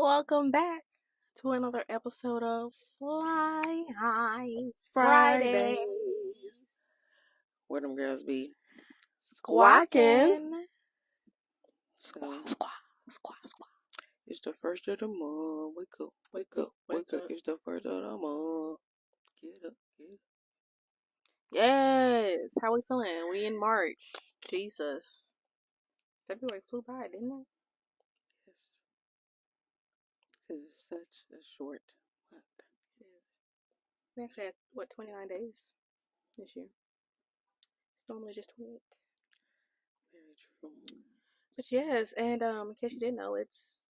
Welcome back to another episode of Fly High Fridays. Fridays. Where them girls be? Squawking. So, Squawk. it's the first of the month. Wake up. It's the first of the month. Get up. Yes. How we feeling? We in March. Jesus. February flew by, didn't it? Yes. Because it's such a short month. It is. We actually had, 29 days this year? It's normally just 28. Very true. But yes, and in case you didn't know, it's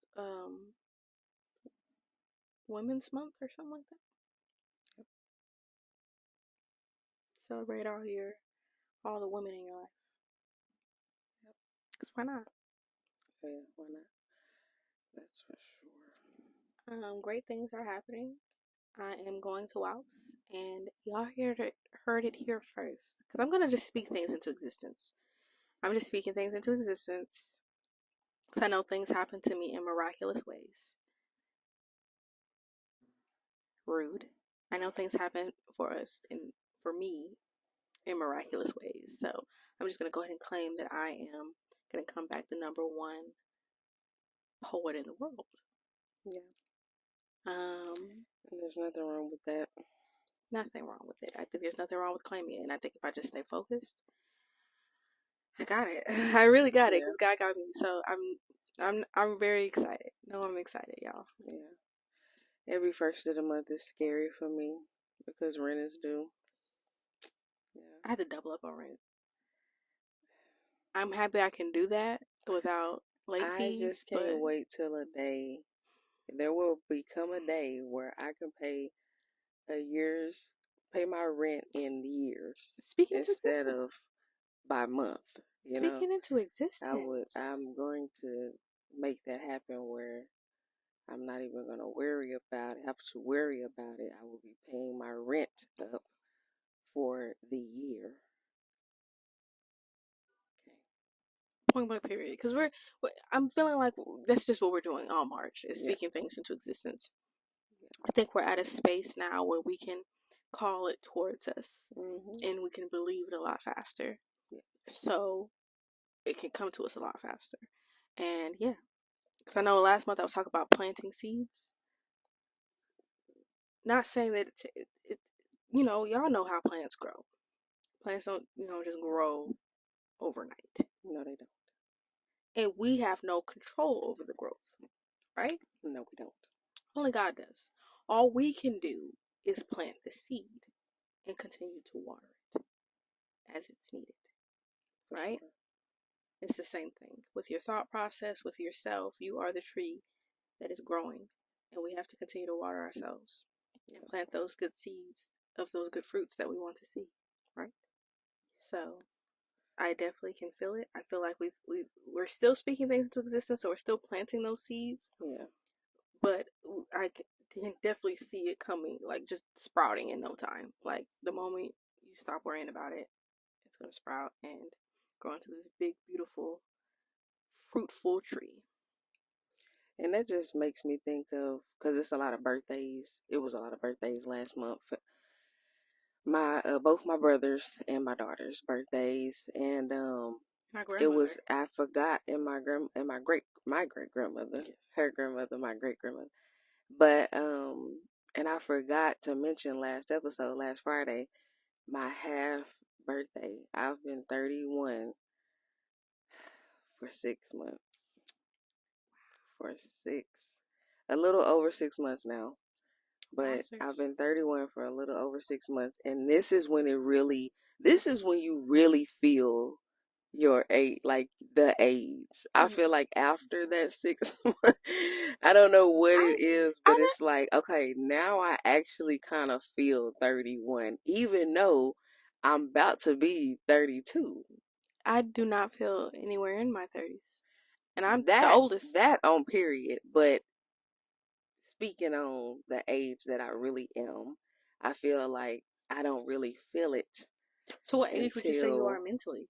Women's Month or something like that. Yep. Celebrate all the women in your life. Yep. Because why not? Yeah, why not? That's for sure. Great things are happening. I am going to WOWs, and y'all heard it here first. Because I'm going to just speak things into existence. I'm just speaking things into existence. Because I know things happen to me in miraculous ways. Rude. I know things happen for me in miraculous ways. So I'm just going to go ahead and claim that I am going to come back the number one poet in the world. Yeah. And there's nothing wrong with that. Nothing wrong with it. I think there's nothing wrong with claiming it. And I think if I just stay focused, I got it. I really got it because God got me. So I'm very excited. No, I'm excited, y'all. Yeah. Every first of the month is scary for me because rent is due. Yeah. I had to double up on rent. I'm happy I can do that without late fees. I just can't wait till a day. There will become a day where I can pay my rent in years instead of by month. Speaking into existence. I'm going to make that happen where I'm not even going to have to worry about it. I will be paying my rent up for the year. Point blank period. Because I'm feeling like that's just what we're doing all March is speaking things into existence. Yeah. I think we're at a space now where we can call it towards us, and we can believe it a lot faster. Yeah. So it can come to us a lot faster. And yeah, because I know last month I was talking about planting seeds. Not saying that y'all know how plants grow. Plants don't, just grow overnight. No, they don't. And we have no control over the growth, right? No, we don't. Only God does. All we can do is plant the seed and continue to water it as it's needed, right? Sure. It's the same thing. With your thought process, with yourself, you are the tree that is growing, and we have to continue to water ourselves and plant those good seeds of those good fruits that we want to see, right? So I definitely can feel it. I feel like we're still speaking things into existence, so we're still planting those seeds. Yeah. But I can definitely see it coming, like just sprouting in no time. Like the moment you stop worrying about it, it's gonna sprout and grow into this big, beautiful, fruitful tree. And that just makes me think of, because it's a lot of birthdays. It was a lot of birthdays last month. Both my brothers and my daughter's birthdays, and it was, I forgot, and my great grandmother, her grandmother, my great grandmother. But and I forgot to mention last Friday, my half birthday. I've been 31 for 6 months. A little over 6 months now. But I've been 31 for a little over 6 months, and this is when you really feel your age, like the age. I feel like after that 6 months, I don't know what it is, but it's like, okay, now I actually kind of feel 31, even though I'm about to be 32. I do not feel anywhere in my 30s, and I'm the oldest. That on period, but speaking on the age that I really am, I feel like I don't really feel it. So what age would you say you are mentally?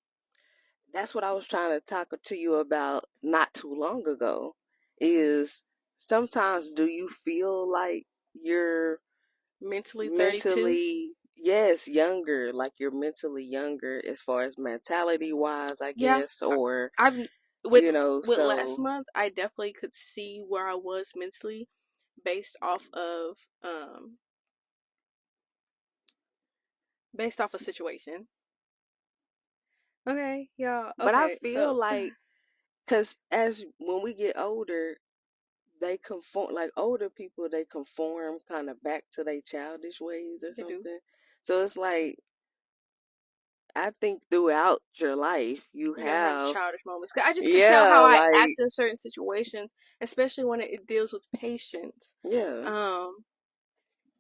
That's what I was trying to talk to you about not too long ago, is sometimes do you feel like you're mentally 32? yes, younger, like you're mentally younger as far as mentality wise, I Yeah, guess, or I've with with last so month, I definitely could see where I was mentally based off of based off a situation. Okay, yeah. but I Okay, feel so like cuz as when we get older, they conform, like older people, they conform kind of back to their childish ways or they do. something. So it's like I think throughout your life you You're gonna have have, childish moments. 'Cause I just could tell yeah, how I like, act in certain situations, especially when it deals with patients. yeah,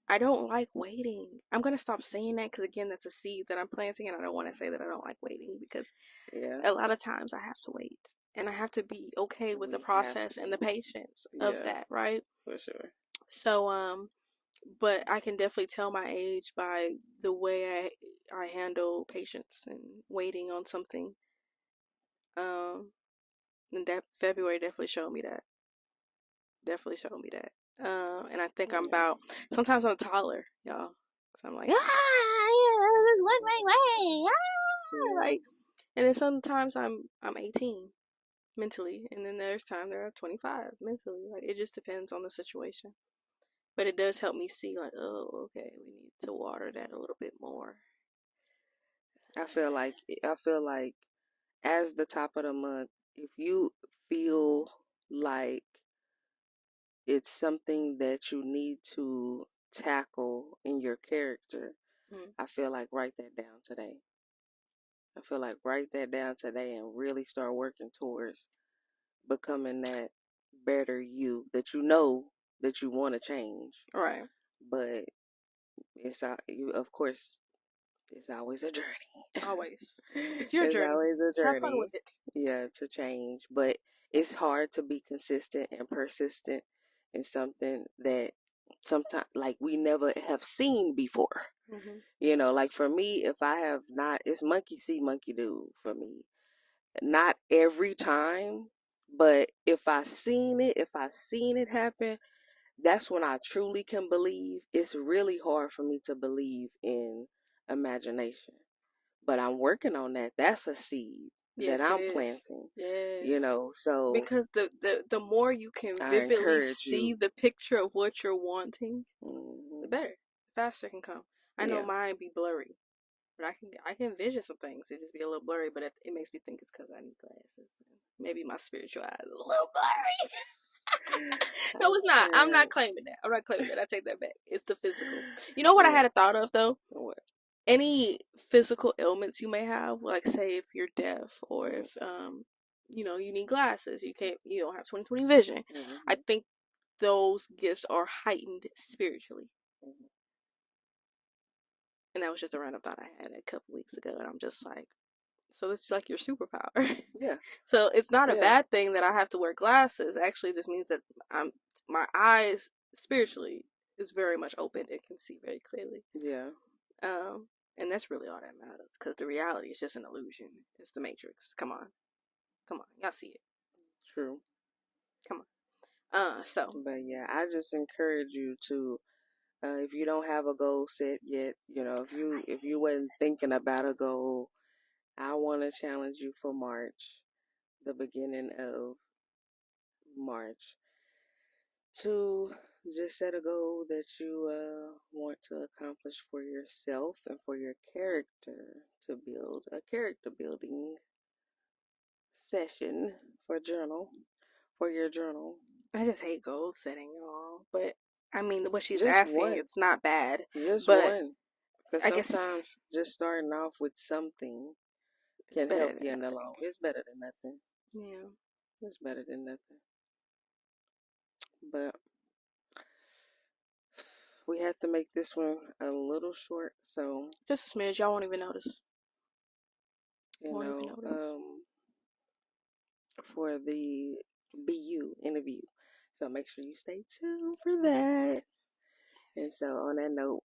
I don't like waiting. I'm gonna stop saying that because again, that's a seed that I'm planting, and I don't want to say that I don't like waiting because yeah, a lot of times I have to wait, and I have to be okay with the we have process and the to, patience of yeah, that, right? for sure. So, but I can definitely tell my age by the way I handle patience and waiting on something. Um, and that February definitely showed me that. Definitely showed me that. And I think I'm Yeah. about. Sometimes I'm taller, y'all. So I'm like, yeah, this one way, Yeah. like. And then sometimes I'm 18 mentally, and then there's time they're 25 mentally. Like it just depends on the situation. But it does help me see, like, oh, okay, we need to water that a little bit more. I feel like as the top of the month, if you feel like it's something that you need to tackle in your character, Mm. I feel like write that down today. I feel like write that down today and really start working towards becoming that better you that you know that you want to change. Right. But you, of course, it's always a journey. Always. It's your It's journey. always a Have fun journey, with it. yeah, to change. But it's hard to be consistent and persistent in something that sometimes, like, we never have seen before. Mm-hmm. Like for me, if I have not, it's monkey see, monkey do for me. Not every time, but if I seen it happen, that's when I truly can believe. It's really hard for me to believe in imagination. But I'm working on that. That's a seed that Yes, it I'm is. planting. Yes. So Because the more you can I vividly encourage see you. the picture of what you're wanting, the Hmm. better. Faster can come. I know Yeah. mine be blurry, but I can envision some things. It just be a little blurry, but it makes me think it's because I need glasses. Maybe my spiritual eyes is a little blurry. No, I it's not. I'm not can't. claiming that. I'm not claiming that. I take that back. It's the physical. You know what I Yeah. had a thought of though? What? Any physical ailments you may have, like say if you're deaf or if you need glasses, you don't have 20/20 vision. I Mm-hmm. think those gifts are heightened spiritually. Mm-hmm. And that was just a random thought I had a couple weeks ago, and I'm just like, so it's like your superpower. Yeah. So it's not a Yeah. bad thing that I have to wear glasses. Actually, it just means that my eyes spiritually is very much open and can see very clearly. Yeah. Um, and that's really all that matters because the reality is just an illusion. It's the Matrix. Come on, y'all see it. True. Come on. So But yeah, I just encourage you to, if you don't have a goal set yet, if you wasn't thinking about a goal, I want to challenge you for March, the beginning of March, to just set a goal that you want to accomplish for yourself and for your character, to build a character building session for your journal. I just hate goal setting, y'all. But I mean, what she's Just asking, one. it's not bad. Just But one. Because I guess sometimes just starting off with something it's can better help than you in the nothing. long. It's better than nothing. Yeah. It's better than nothing. But we had to make this one a little short, so Just a smidge. Y'all won't even notice. you Won't even know, notice. for the BU interview. So make sure you stay tuned for that. And so on that note,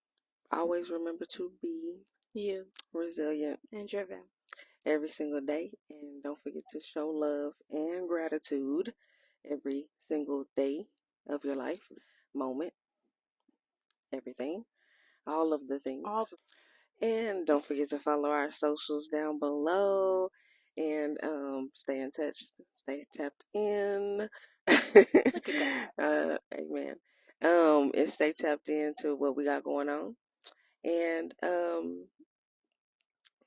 always remember to be You resilient and driven. every single day. And don't forget to show love and gratitude every single day. of your life, moment, everything, all of the things. And don't forget to follow our socials down below and stay in touch, stay tapped in. Look at that. Amen. And stay tapped into what we got going on. And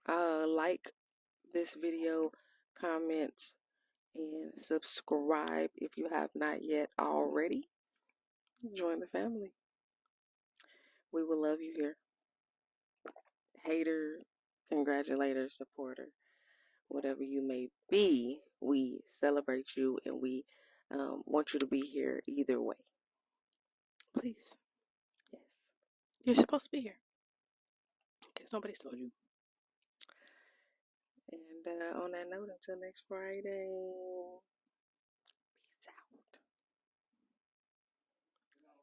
like this video, comment, and subscribe if you have not yet already. Join the family. We will love you here. Hater, congratulator, supporter, whatever you may be, we celebrate you and we want you to be here either way. Please. Yes. You're supposed to be here. Because nobody's told you. And on that note, until next Friday, peace out.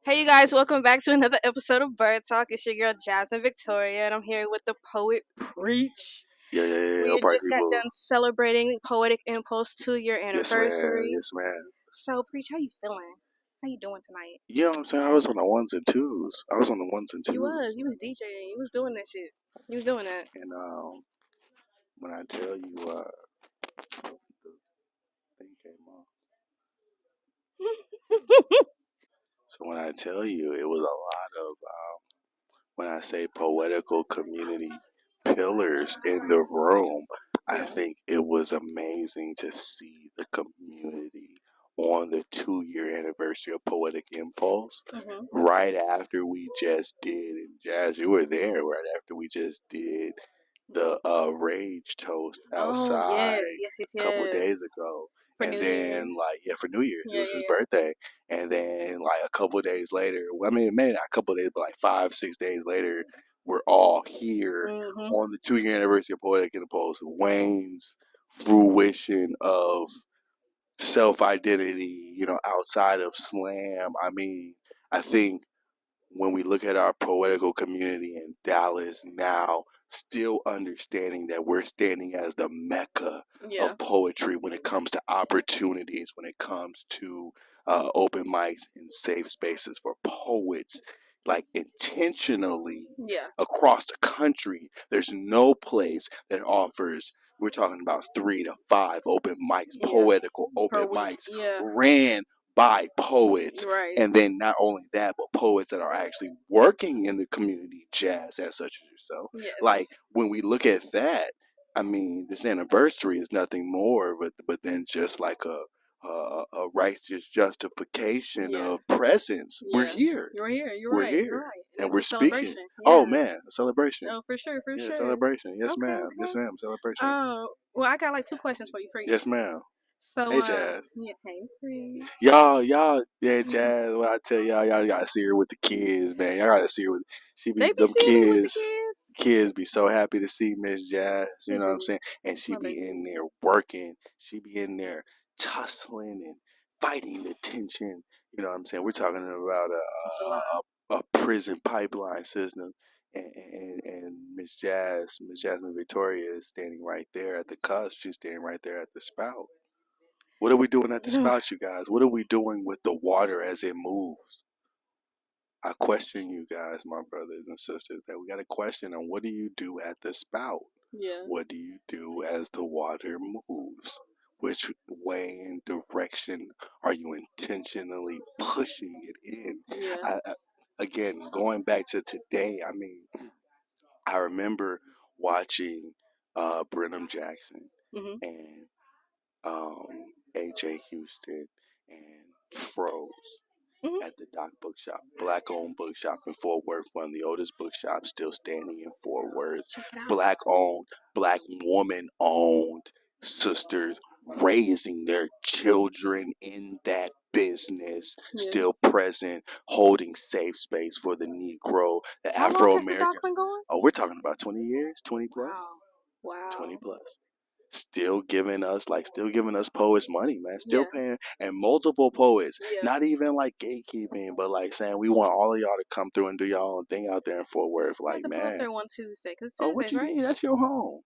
Hey, you guys, welcome back to another episode of B.Y.R.D Talk. It's your girl, Jazzmen Victoria, and I'm here with the poet Preach. Yeah. We just got done celebrating Poetic Impulse 2-year anniversary. Yes, man. So, Preach, how you feeling? How you doing tonight? You know what I'm saying? I was on the ones and twos. You was DJing. You was doing that shit. You was doing that. And when I tell you, the thing came on. So when I tell you, it was a lot of when I say poetical community pillars in the room, I think it was amazing to see the community on the 2-year anniversary of Poetic Impulse, right after we just did, and Jazz, you were there, right after we just did the Rage Toast outside a couple days ago. For New Year's. For New Year's. It was his birthday. And then, like, a couple of days later, maybe not a couple of days, but like 5-6 days later, we're all here on the 2-year anniversary of Poetic Impulse. Wayne's fruition of self-identity, outside of slam. I mean, I think when we look at our poetical community in Dallas now, still understanding that we're standing as the mecca of poetry when it comes to opportunities, when it comes to open mics and safe spaces for poets, like intentionally across the country. There's no place that offers, we're talking about 3 to 5 open mics, poetical open mics, ran by poets, and then not only that, but poets that are actually working in the community, jazz, as such as yourself. Like, when we look at that, I mean, this anniversary is nothing more but then just like a righteous justification of presence. We're here. You're here. We're here. You're right. And we're speaking. Oh man, a celebration. Oh, for sure. Celebration. Yes, ma'am. Yes, ma'am. Celebration. Well, I got like 2 questions for you, Preach. Yes, ma'am. So, hey, Jazz. Hey, Preach. Y'all, yeah, Jazz. What I tell y'all gotta see her with the kids, man. Y'all gotta see her with. She be them kids. Kids be so happy to see Miss Jazz. You know what I'm saying? And she be in there working. She be in there tussling and fighting the tension. You know what I'm saying? We're talking about a prison pipeline system. And Miss Jazzmen Victoria is standing right there at the cusp. She's standing right there at the spout. What are we doing at the spout, you guys? What are we doing with the water as it moves? I question you guys, my brothers and sisters, that we got a question on what do you do at the spout? What do you do as the water moves? Which way and direction are you intentionally pushing it in? Again, going back to today, I mean, I remember watching Brenham Jackson and A.J. Houston and Froze at the Doc Bookshop, black-owned bookshop in Fort Worth, one of the oldest bookshops still standing in Fort Worth. Black-owned, black woman-owned sisters raising their children in that business, still present, holding safe space for the Negro, the Afro-Americans. Oh, we're talking about 20 years, 20 plus. Wow. 20 plus. Still giving us poets money, man. Still paying, and multiple poets. Not even like gatekeeping, but like saying we want all of y'all to come through and do y'all own thing out there in Fort Worth. Like, man. Out there one Tuesday, cause Tuesdays, what you mean? That's your home.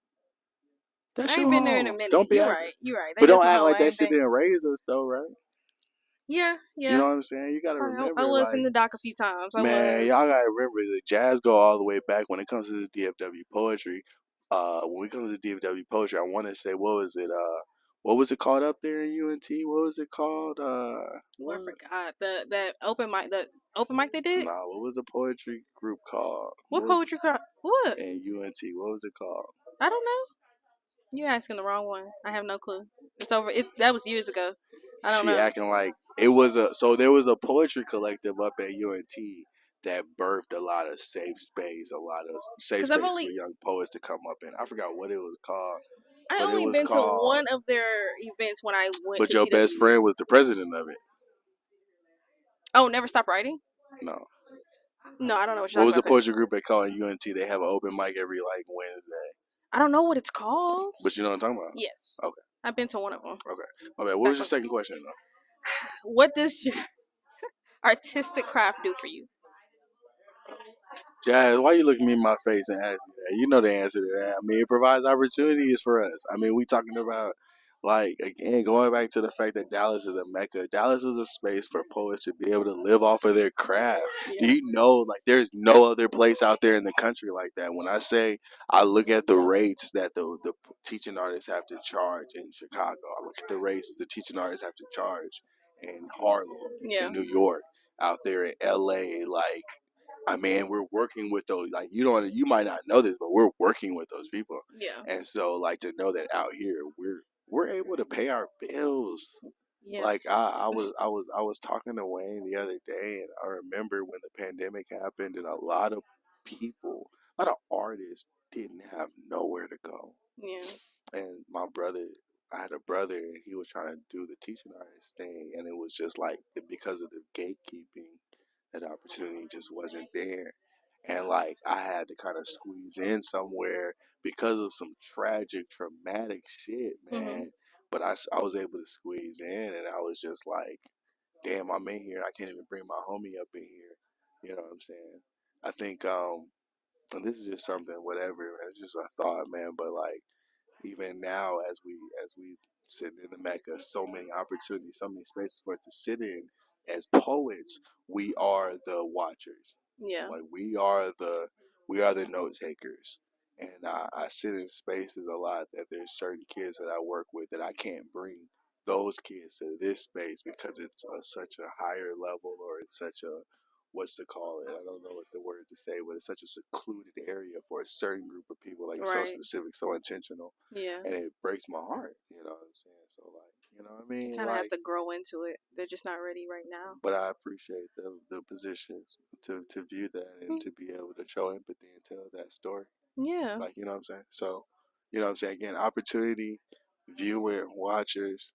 That's your home. I ain't been there in a minute. Don't be You're right. But don't act like that shit didn't raise us, though, right? Yeah. You know what I'm saying? You gotta remember. I was in the dock a few times. Man, y'all gotta remember the Jazz go all the way back when it comes to the DFW poetry. When it comes to DFW poetry, I want to say what was it called up there in UNT? What was it called? I forgot that open mic they did. Nah, what was the poetry group called? What poetry group? What? In UNT, what was it called? I don't know. You're asking the wrong one. I have no clue. It's over. That was years ago. I don't know. She acting like it was there was a poetry collective up at UNT that birthed a lot of safe space for young poets to come up in. I forgot what it was called. I only been to one of their events when I went. But your best friend was the president of it. Oh, Never Stop Writing? No, I don't know what you're talking about. What was the poetry group they call in UNT? They have an open mic every Wednesday. I don't know what it's called. But you know what I'm talking about? Yes. Okay. I've been to one of them. Okay. My bad. What was your second question, though? What does your artistic craft do for you? Jazz, why you looking me in my face and ask me that? You know the answer to that. I mean, it provides opportunities for us. I mean, we talking about, again, going back to the fact that Dallas is a mecca. Dallas is a space for poets to be able to live off of their craft. Yeah. Do you know, there's no other place out there in the country like that? When I say I look at the rates that the teaching artists have to charge in Chicago, I look at the rates the teaching artists have to charge in Harlem, in New York, out there in L.A., I mean, we're working with those. You might not know this, but we're working with those people. Yeah. And so, to know that out here, we're able to pay our bills. Yeah. I was talking to Wayne the other day, and I remember when the pandemic happened, and a lot of artists didn't have nowhere to go. Yeah. And I had a brother, and he was trying to do the teaching artist thing, and it was just because of the gatekeeping. That opportunity just wasn't there. And I had to kind of squeeze in somewhere because of some traumatic shit, man. Mm-hmm. But I was able to squeeze in, and I was just damn, I'm in here. I can't even bring my homie up in here. You know what I'm saying? I think, and this is just something, whatever. It's just a thought, man. But even now, as we sit in the Mecca, so many opportunities, so many spaces for it to sit in. As poets, we are the watchers. Yeah. We are the note takers. And I sit in spaces a lot that there's certain kids that I work with that I can't bring those kids to this space because it's such a higher level, or it's such a, what's to call it? I don't know what the word to say, but it's such a secluded area for a certain group of people. Right. So specific, so intentional. Yeah. And it breaks my heart. You know what I'm saying? So you know what I mean? You kind of have to grow into it. They're just not ready right now. But I appreciate the positions to view that and to be able to show empathy and tell that story. Yeah. You know what I'm saying? So, you know what I'm saying? Again, opportunity, viewer, watchers,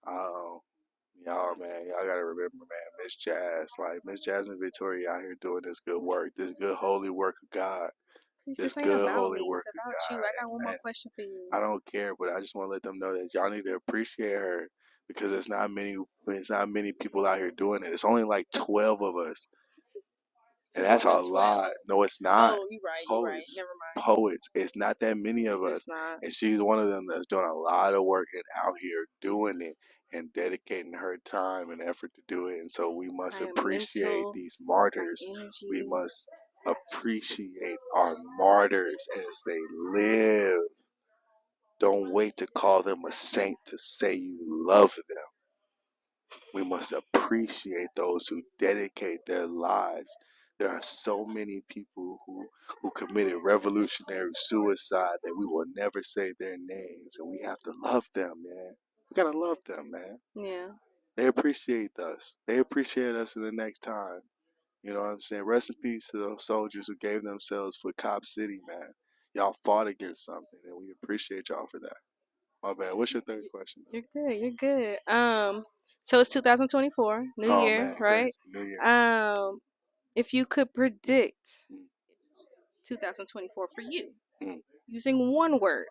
y'all, man, y'all gotta remember, man, Miss Jazzmen Victoria out here doing this good work, this good holy work of God. This good holy work of God. I got one more question for you. I don't care, but I just want to let them know that y'all need to appreciate her because it's not many people out here doing it. It's only 12 of us. And that's a lot. No, it's not. Oh, you're right. Never mind. Poets. It's not that many of us. It's not. And she's one of them that's doing a lot of work and out here doing it and dedicating her time and effort to do it. And so we must appreciate these martyrs. We must appreciate our martyrs as they live. Don't wait to call them a saint to say you love them. We must appreciate those who dedicate their lives. There are so many people who committed revolutionary suicide that we will never say their names, and we have to love them, man. We gotta love them, man. Yeah. They appreciate us. They appreciate us in the next time. You know what I'm saying? Rest in peace to those soldiers who gave themselves for Cop City, man. Y'all fought against something, and we appreciate y'all for that. My bad. What's your third question? You're good. So it's 2024, new year, man, right? New year. If you could predict 2024 for you, using one word,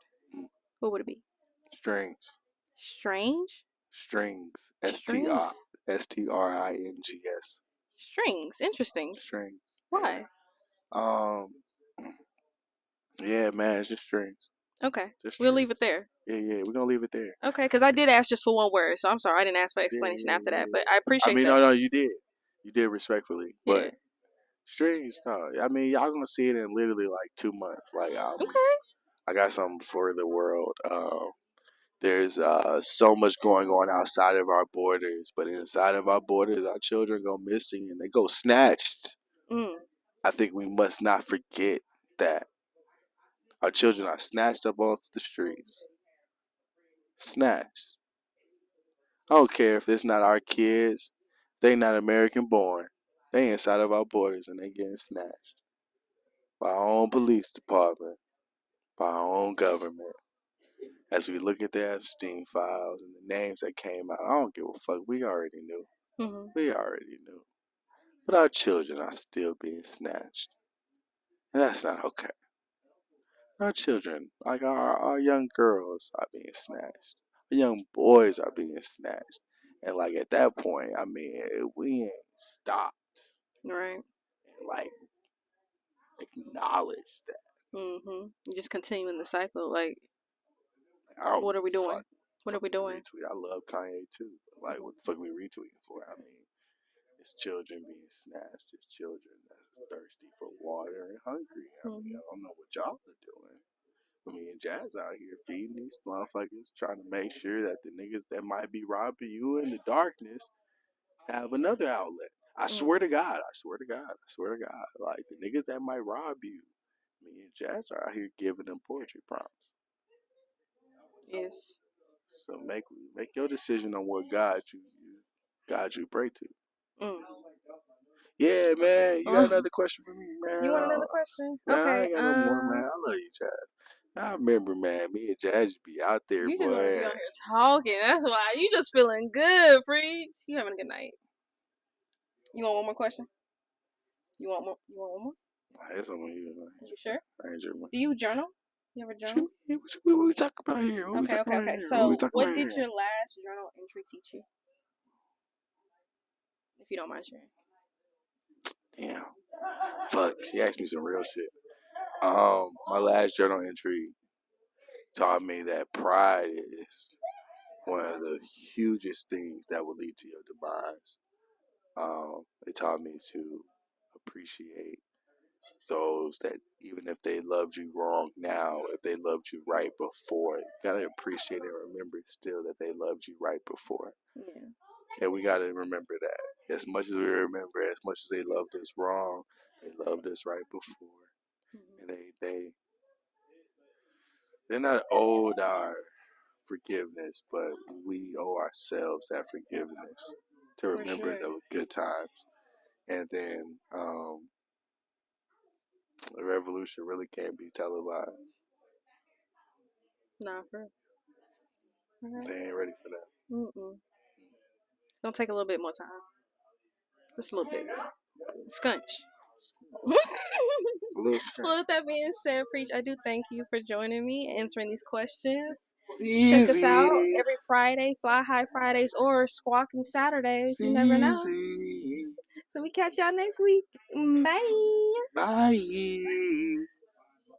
what would it be? Strings. Strange? Strings. STRINGS. Strings. Interesting. Strings. Why? Yeah, man, it's just strings. Okay. We'll leave it there. Yeah, we're gonna leave it there. Okay, because I did ask just for one word, so I'm sorry I didn't ask for explanation after that, but I appreciate that. No, you did. You did respectfully. But strings, no. I mean, y'all gonna see it in literally like 2 months. Like, okay. I got something for the world. There's so much going on outside of our borders, but inside of our borders, our children go missing and they go snatched. I think we must not forget that our children are snatched up off the streets. Snatched. I don't care if it's not our kids. They not American born. They inside of our borders and they getting snatched by our own police department, by our own government. As we look at the Epstein files and the names that came out, I don't give a fuck. We already knew. We already knew. But our children are still being snatched. And that's not okay. Our children, like our young girls, are being snatched. Our young boys are being snatched. And like at that point, I mean, we ain't stopped. Right. And like acknowledge that. You just continuing the cycle. Like, what are we doing? What are we doing? Retweet. I love Kanye too. Like, what the fuck we retweeting for? I mean, it's children being snatched. It's children that's thirsty for water and hungry. I mean, I don't know what y'all are doing. Me and Jazz out here feeding these motherfuckers, trying to make sure that the niggas that might be robbing you in the darkness have another outlet. I swear to God. Like, the niggas that might rob you, me and Jazz are out here giving them poetry prompts. Yes. So make your decision on what God you pray to. Yeah, man. You got another question for me, man? You want another question? Nah, okay. I ain't got no more, man. I love you, Jazz. I remember, man, me and Jazz be out there, you boy. You just want to be on here talking. That's why. You just feeling good, Preach. You having a good night. You want one more question? You want one more? That's on you. You sure? I ain't sure. Do you journal? You ever journal? What we talking about here? Okay. So, what did your last journal entry teach you? If you don't mind sharing. Damn. Fuck. She asked me some real shit. My last journal entry taught me that pride is one of the hugest things that will lead to your demise. It taught me to appreciate those that, even if they loved you wrong now, if they loved you right before, you gotta appreciate and remember still that they loved you right before. Yeah. And we gotta remember that. As much as we remember, as much as they loved us wrong, they loved us right before. And they're not owed our forgiveness, but we owe ourselves that forgiveness to remember those good times. And then the revolution really can't be televised. Nah, for real. They ain't ready for that. It's gonna take a little bit more time. Just a little bit. Scunch. Well, with that being said, Preach, I do thank you for joining me, answering these questions. Check us out every Friday, Fly High Fridays, or Squawking Saturdays. You never know. So we catch y'all next week. Bye. Bye.